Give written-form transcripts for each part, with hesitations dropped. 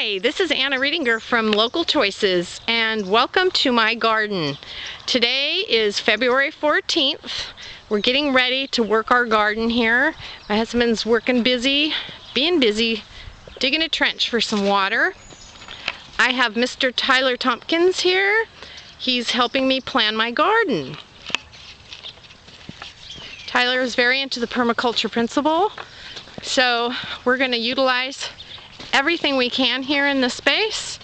Hi, this is Anna Riedinger from Local Choices, and welcome to my garden. Today is February 14th. We're getting ready to work our garden here. My husband's being busy, digging a trench for some water. I have Mr. Tyler Tompkins here. He's helping me plan my garden. Tyler is very into the permaculture principle, so we're going to utilize everything we can here in this space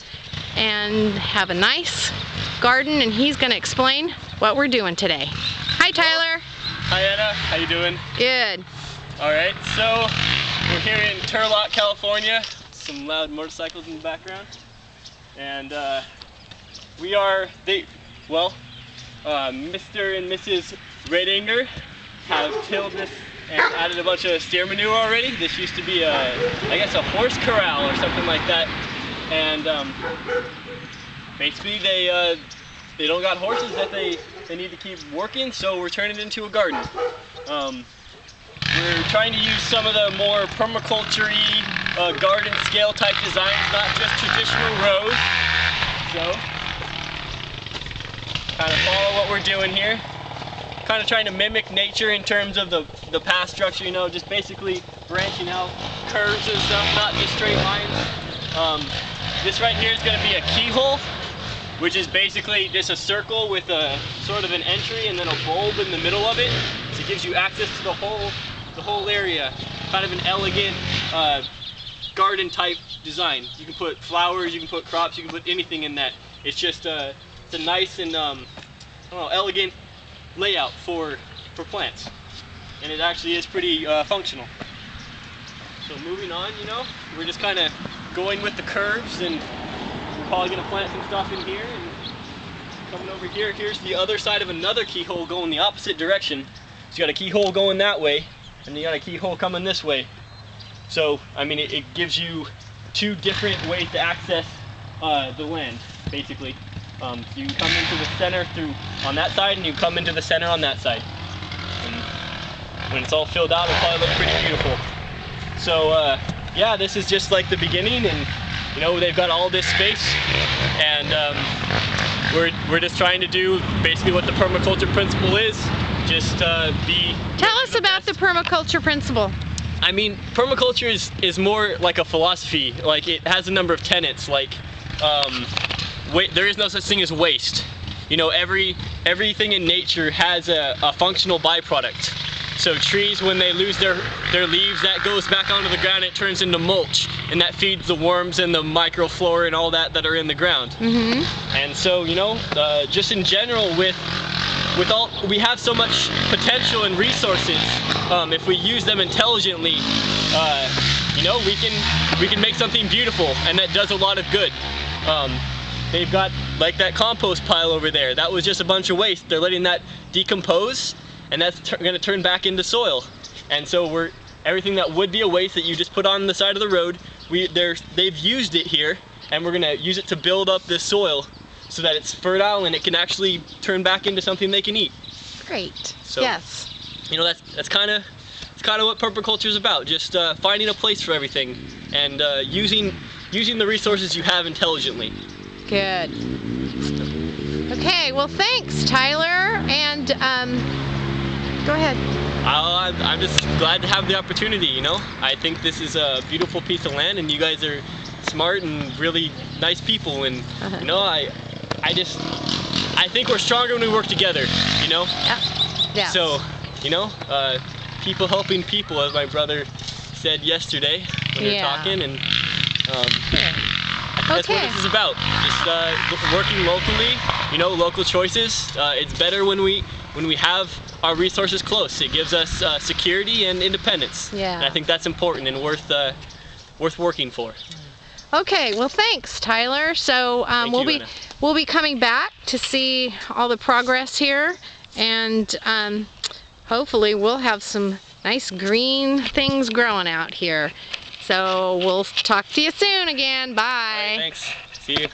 and have a nice garden, and he's going to explain what we're doing today. Hi, Tyler. Hi, Anna. How you doing? Good. All right, so we're here in Turlock, California. Some loud motorcycles in the background, and Mr. and Mrs. Riedinger have tilled this and added a bunch of steer manure already. This used to be I guess a horse corral or something like that, and basically they don't got horses that they need to keep working, so we're turning it into a garden. We're trying to use some of the more permaculture-y garden scale type designs, not just traditional rows. So kind of follow what we're doing here. Kind of trying to mimic nature in terms of the path structure, you know, just basically branching out curves and stuff, not just straight lines. This right here is going to be a keyhole, which is basically just a circle with a sort of an entry and then a bulb in the middle of it. So it gives you access to the whole area. Kind of an elegant garden type design. You can put flowers, you can put crops, you can put anything in that. It's just it's a nice and elegant layout for plants, and it actually is pretty functional. So moving on, you know, we're just kind of going with the curves, and we're probably going to plant some stuff in here, and coming over here, here's the other side of another keyhole going the opposite direction. So you got a keyhole going that way, and you got a keyhole coming this way. So I mean, it gives you two different ways to access the land, basically. You can come into the center on that side, and you come into the center on that side. And when it's all filled out, it'll probably look pretty beautiful. So yeah, this is just like the beginning, and you know, they've got all this space, and we're just trying to do basically what the permaculture principle is. Just Tell us about the permaculture principle. I mean, permaculture is more like a philosophy. Like, it has a number of tenets, like there is no such thing as waste. You know, everything in nature has a functional byproduct. So trees, when they lose their leaves, that goes back onto the ground, it turns into mulch, and that feeds the worms and the microflora and all that are in the ground. Mm-hmm. And so, you know, just in general, we have so much potential and resources. If we use them intelligently, you know, we can make something beautiful, and that does a lot of good. They've got like that compost pile over there. That was just a bunch of waste. They're letting that decompose, and that's going to turn back into soil. And so everything that would be a waste that you just put on the side of the road, they've used it here, and we're going to use it to build up this soil so that it's fertile and it can actually turn back into something they can eat. Great. So, yes. You know, that's kind of what permaculture is about. Just finding a place for everything, and using the resources you have intelligently. Good. Okay, well, thanks, Tyler, and go ahead. I'm just glad to have the opportunity, you know. I think this is a beautiful piece of land, and you guys are smart and really nice people, and you know, I think we're stronger when we work together, you know. Yeah. So, you know, people helping people, as my brother said yesterday when we were talking, and that's what this is about. Just working locally, you know, local choices. It's better when we have our resources close. It gives us security and independence. Yeah. And I think that's important and worth working for. Okay, well, thanks, Tyler. So we'll be coming back to see all the progress here, and hopefully we'll have some nice green things growing out here. So we'll talk to you soon again. Bye. All right, thanks. See you.